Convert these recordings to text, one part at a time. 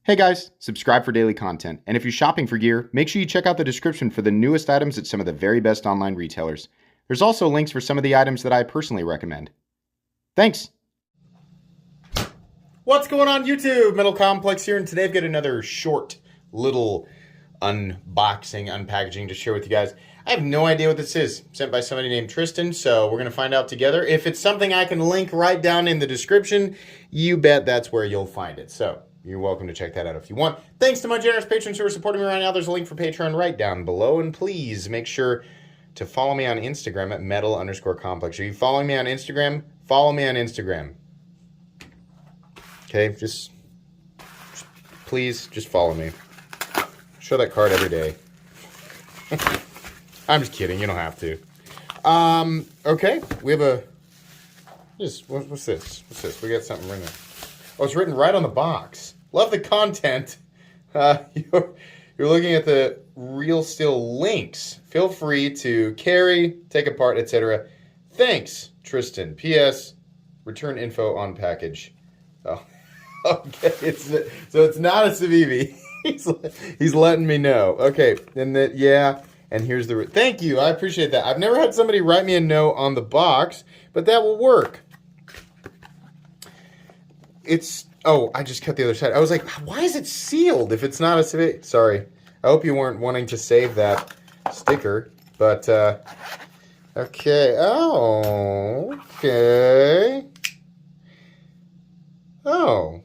Hey guys, subscribe for daily content. And if you're shopping for gear, make sure you check out the description for the newest items at some of the very best online retailers. There's also links for some of the items that I personally recommend. Thanks! What's going on YouTube? Metal Complex here, and today I've got another short little unboxing, unpackaging to share with you guys. I have no idea what this is. Sent by somebody named Tristan, so we're going to find out together. If it's something I can link right down in the description, you bet that's where you'll find it. So you're welcome to check that out if you want. Thanks to my generous patrons who are supporting me right now. There's a link for Patreon right down below. And please make sure to follow me on Instagram at metal_complex. Are you following me on Instagram? Follow me on Instagram. Okay, just please, just follow me. Show that card every day. I'm just kidding. You don't have to. Okay, we have a... What's this? What's this? We got something written. Oh, it's written right on the box. Love the content. You're looking at the Real Steel links. Feel free to carry, take apart, etc. Thanks, Tristan. P.S. Return info on package. Oh, okay. So it's not a Civivi. He's letting me know. Okay, and that yeah. And here's the... Thank you. I appreciate that. I've never had somebody write me a note on the box, but that will work. It's... Oh, I just cut the other side. I was like, why is it sealed if it's not a Civivi? Sorry. I hope you weren't wanting to save that sticker. But, okay. Oh, okay. Oh.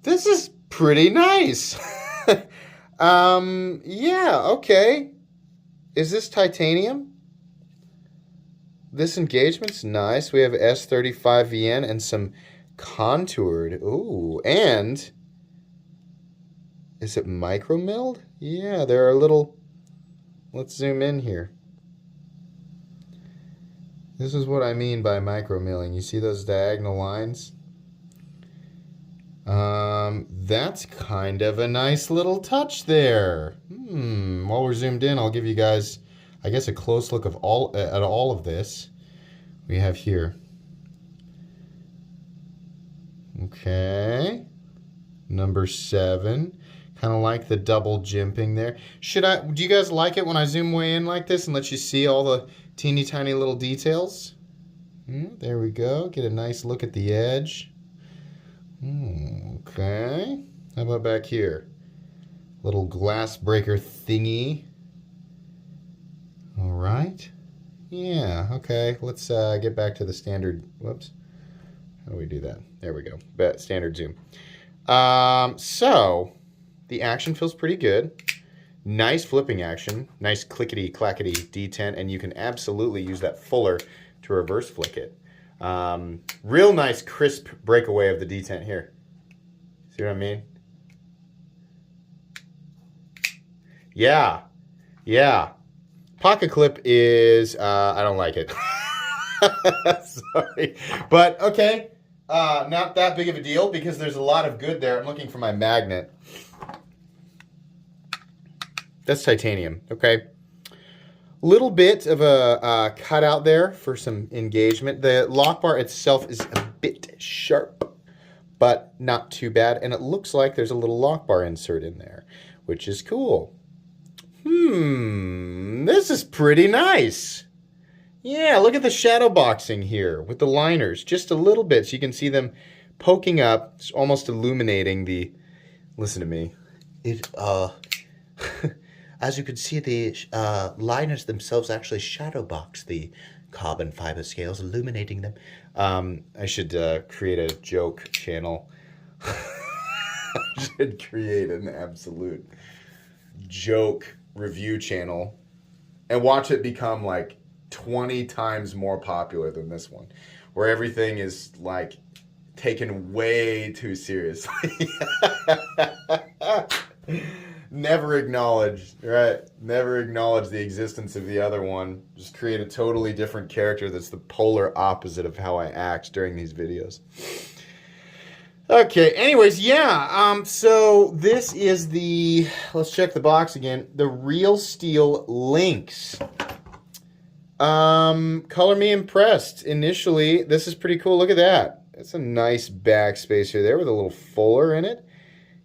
This is pretty nice. Yeah, okay. Is this titanium? This engagement's nice. We have S35VN and some contoured. Ooh, and is it micro milled? Yeah, there are little... Let's zoom in here. This is what I mean by micro milling. You see those diagonal lines? That's kind of a nice little touch there. While we're zoomed in, I'll give you guys, I guess, a close look of at all of this we have here. Okay, number 7. Kind of like the double jimping there. Do you guys like it when I zoom way in like this and let you see all the teeny tiny little details? There we go. Get a nice look at the edge. Okay. How about back here? Little glass breaker thingy. All right. Yeah, okay. Let's get back to the standard. Whoops. How do we do that? There we go. Standard zoom. So, the action feels pretty good. Nice flipping action. Nice clickety-clackety detent, and you can absolutely use that fuller to reverse flick it. Real nice crisp breakaway of the detent here. See what I mean? Yeah. Yeah. Pocket clip is, I don't like it. Sorry. But, okay. Not that big of a deal because there's a lot of good there. I'm looking for my magnet. That's titanium. Okay. Little bit of a cutout there for some engagement. The lock bar itself is a bit sharp, but not too bad. And it looks like there's a little lock bar insert in there, which is cool. This is pretty nice. Yeah, look at the shadow boxing here with the liners. Just a little bit so you can see them poking up, it's almost illuminating the... Listen to me. As you can see, the liners themselves actually shadow box the carbon fiber scales, illuminating them. I should create a joke channel. I should create an absolute joke review channel and watch it become like 20 times more popular than this one, where everything is like taken way too seriously. Never acknowledge, right? Never acknowledge the existence of the other one. Just create a totally different character that's the polar opposite of how I act during these videos. Okay, anyways, yeah, so this is the, let's check the box again, the Real Steel Lynx. Color me impressed. Initially, this is pretty cool. Look at that. It's a nice backspace here there with a little fuller in it.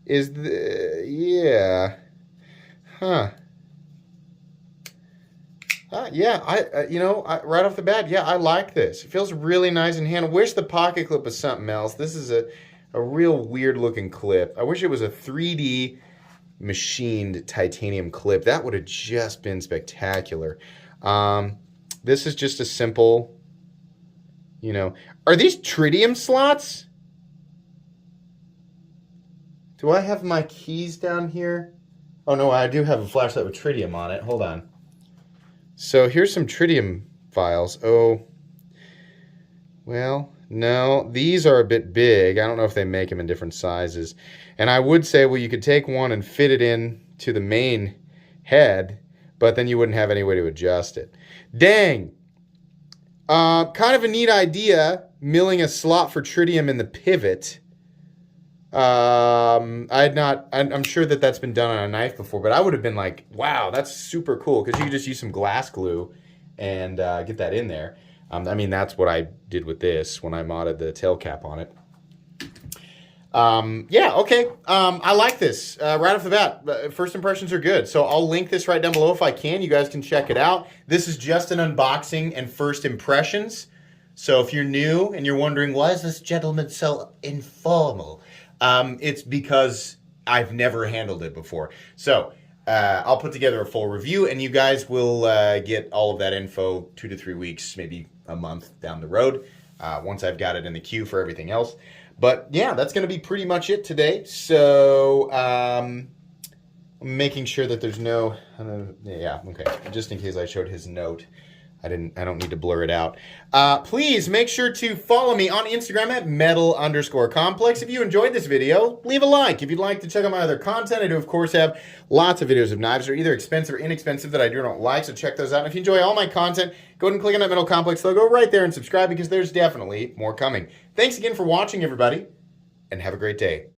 Yeah. Huh. Yeah, right off the bat, yeah, I like this. It feels really nice in hand. I wish the pocket clip was something else. This is a real weird looking clip. I wish it was a 3D machined titanium clip. That would have just been spectacular. This is just a simple, are these tritium slots? Do I have my keys down here? Oh no, I do have a flashlight with tritium on it. Hold on. So here's some tritium files. Oh, well, no, these are a bit big. I don't know if they make them in different sizes. And I would say, well, you could take one and fit it in to the main head, but then you wouldn't have any way to adjust it. Dang. Kind of a neat idea, milling a slot for tritium in the pivot. I'm sure that that's been done on a knife before, but I would have been like, wow, that's super cool, because you could just use some glass glue and get that in there. I mean, that's what I did with this when I modded the tail cap on it. Yeah, okay. I like this right off the bat. First impressions are good. So I'll link this right down below if I can. You guys can check it out. This is just an unboxing and first impressions. So if you're new and you're wondering, why is this gentleman so informal? It's because I've never handled it before. So I'll put together a full review, and you guys will get all of that info 2 to 3 weeks, maybe a month down the road, once I've got it in the queue for everything else. But yeah, that's going to be pretty much it today. So I'm making sure that there's no, yeah, okay, just in case I showed his note. I don't need to blur it out. Please make sure to follow me on Instagram at metal_complex. If you enjoyed this video, leave a like. If you'd like to check out my other content, I do, of course, have lots of videos of knives that are either expensive or inexpensive that I do not like, so check those out. And if you enjoy all my content, go ahead and click on that Metal Complex logo right there and subscribe, because there's definitely more coming. Thanks again for watching, everybody, and have a great day.